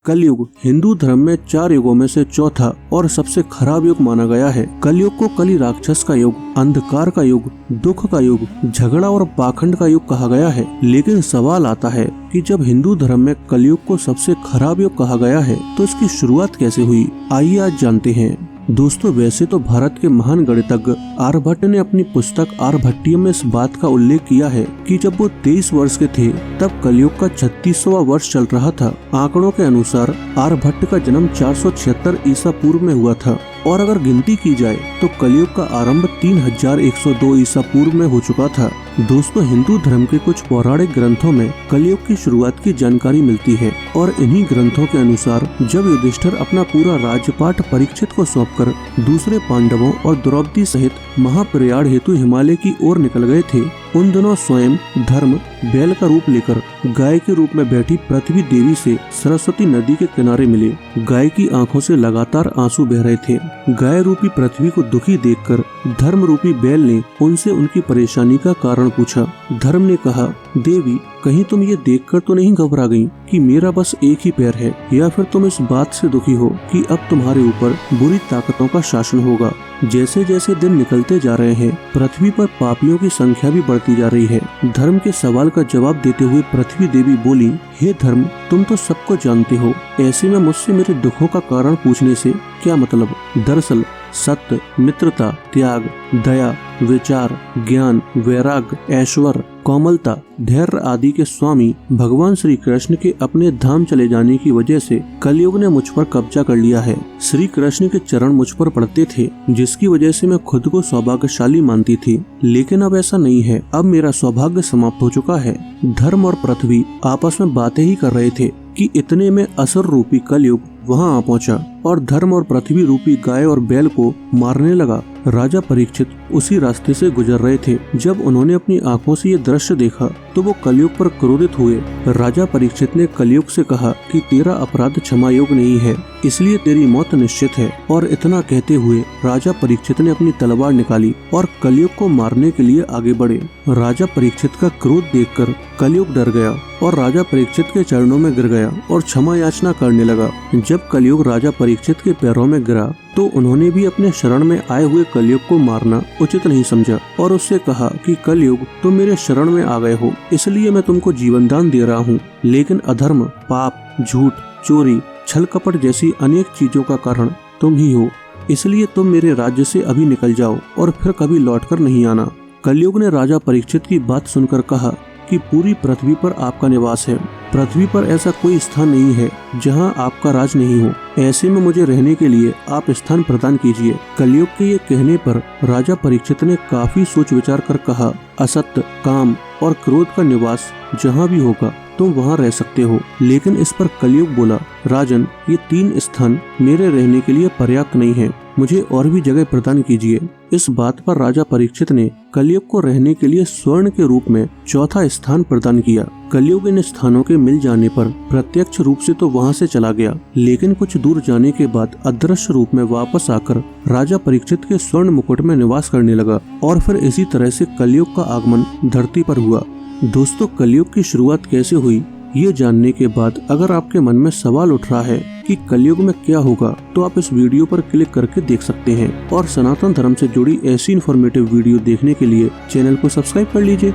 कलयुग हिंदू धर्म में 4 युगों में से चौथा और सबसे खराब युग माना गया है। कलयुग को कली राक्षस का युग, अंधकार का युग, दुख का युग, झगड़ा और पाखंड का युग कहा गया है। लेकिन सवाल आता है कि जब हिंदू धर्म में कलयुग को सबसे खराब युग कहा गया है तो इसकी शुरुआत कैसे हुई, आइए आज जानते हैं। दोस्तों, वैसे तो भारत के महान गणितज्ञ आर्यभट्ट ने अपनी पुस्तक आर्यभट्टीयम में इस बात का उल्लेख किया है कि जब वो 23 वर्ष के थे तब कलयुग का 36वां वर्ष चल रहा था। आंकड़ों के अनुसार आर्यभट्ट का जन्म 476 ईसा पूर्व में हुआ था और अगर गिनती की जाए तो कलयुग का आरंभ 3102 ईसा पूर्व में हो चुका था। दोस्तों, हिंदू धर्म के कुछ पौराणिक ग्रंथों में कलयुग की शुरुआत की जानकारी मिलती है और इन्हीं ग्रंथों के अनुसार जब युधिष्ठिर अपना पूरा राज्यपाट परीक्षित को सौंपकर दूसरे पांडवों और द्रौपदी सहित महाप्रयाण हेतु हिमालय की ओर निकल गए थे, उन दिनों स्वयं धर्म बैल का रूप लेकर गाय के रूप में बैठी पृथ्वी देवी से सरस्वती नदी के किनारे मिले। गाय की आंखों से लगातार आंसू बह रहे थे। गाय रूपी पृथ्वी को दुखी देखकर धर्म रूपी बैल ने उनसे उनकी परेशानी का कारण पूछा। धर्म ने कहा, देवी, कहीं तुम ये देखकर तो नहीं घबरा गईं कि मेरा बस एक ही पैर है, या फिर तुम इस बात से दुखी हो कि अब तुम्हारे ऊपर बुरी ताकतों का शासन होगा। जैसे जैसे दिन निकलते जा रहे हैं, पृथ्वी पर पापियों की संख्या भी बढ़ती जा रही है। धर्म के सवाल का जवाब देते हुए पृथ्वी देवी बोली, हे धर्म, तुम तो सबको जानते हो, ऐसे में मुझसे मेरे दुखों का कारण पूछने से क्या मतलब। दरअसल सत्य, मित्रता, त्याग, दया, विचार, ज्ञान, वैराग्य, ऐश्वर्य, कोमलता, धैर्य आदि के स्वामी भगवान श्री कृष्ण के अपने धाम चले जाने की वजह से कलयुग ने मुझ पर कब्जा कर लिया है। श्री कृष्ण के चरण मुझ पर पड़ते थे, जिसकी वजह से मैं खुद को सौभाग्यशाली मानती थी। लेकिन अब ऐसा नहीं है, अब मेरा सौभाग्य समाप्त हो चुका है। धर्म और पृथ्वी आपस में बातें ही कर रहे थे कि इतने में असुर रूपी कलयुग वहां आ पहुंचा और धर्म और पृथ्वी रूपी गाय और बैल को मारने लगा। राजा परीक्षित उसी रास्ते से गुजर रहे थे। जब उन्होंने अपनी आंखों से ये दृश्य देखा तो वो कलयुग पर क्रोधित हुए। राजा परीक्षित ने कलयुग से कहा कि तेरा अपराध क्षमा योग्य नहीं है, इसलिए तेरी मौत निश्चित है। और इतना कहते हुए राजा परीक्षित ने अपनी तलवार निकाली और कलयुग को मारने के लिए आगे बढ़े। राजा परीक्षित का क्रोध देखकर कलयुग डर गया और राजा परीक्षित के चरणों में गिर गया और क्षमा याचना करने लगा। जब कलयुग राजा परीक्षित के पैरों में गिरा तो उन्होंने भी अपने शरण में आए हुए कलयुग को मारना उचित नहीं समझा और उससे कहा कि कलयुग, तुम मेरे शरण में आ गए हो, इसलिए मैं तुमको जीवन दान दे रहा हूँ। लेकिन अधर्म, पाप, झूठ, चोरी, छल कपट जैसी अनेक चीजों का कारण तुम ही हो, इसलिए तुम मेरे राज्य से अभी निकल जाओ और फिर कभी लौटकर नहीं आना। कलयुग ने राजा परीक्षित की बात सुनकर कहा कि पूरी पृथ्वी पर आपका निवास है। पृथ्वी पर ऐसा कोई स्थान नहीं है जहां आपका राज नहीं हो। ऐसे में मुझे रहने के लिए आप स्थान प्रदान कीजिए। कलयुग के ये कहने पर राजा परीक्षित ने काफी सोच विचार कर कहा, असत्य, काम और क्रोध का निवास जहां भी होगा तुम वहां रह सकते हो। लेकिन इस पर कलयुग बोला, राजन, ये 3 स्थान मेरे रहने के लिए पर्याप्त नहीं है, मुझे और भी जगह प्रदान कीजिए। इस बात पर राजा परीक्षित ने कलयुग को रहने के लिए स्वर्ण के रूप में 4था स्थान प्रदान किया। कलयुग इन स्थानों के मिल जाने पर प्रत्यक्ष रूप से तो वहां से चला गया, लेकिन कुछ दूर जाने के बाद अदृश्य रूप में वापस आकर राजा परीक्षित के स्वर्ण मुकुट में निवास करने लगा और फिर इसी तरह से कलयुग का आगमन धरती पर हुआ। दोस्तों, कलयुग की शुरुआत कैसे हुई ये जानने के बाद अगर आपके मन में सवाल उठ रहा है कि कलयुग में क्या होगा, तो आप इस वीडियो पर क्लिक करके देख सकते हैं और सनातन धर्म से जुड़ी ऐसी इन्फॉर्मेटिव वीडियो देखने के लिए चैनल को सब्सक्राइब कर लीजिए।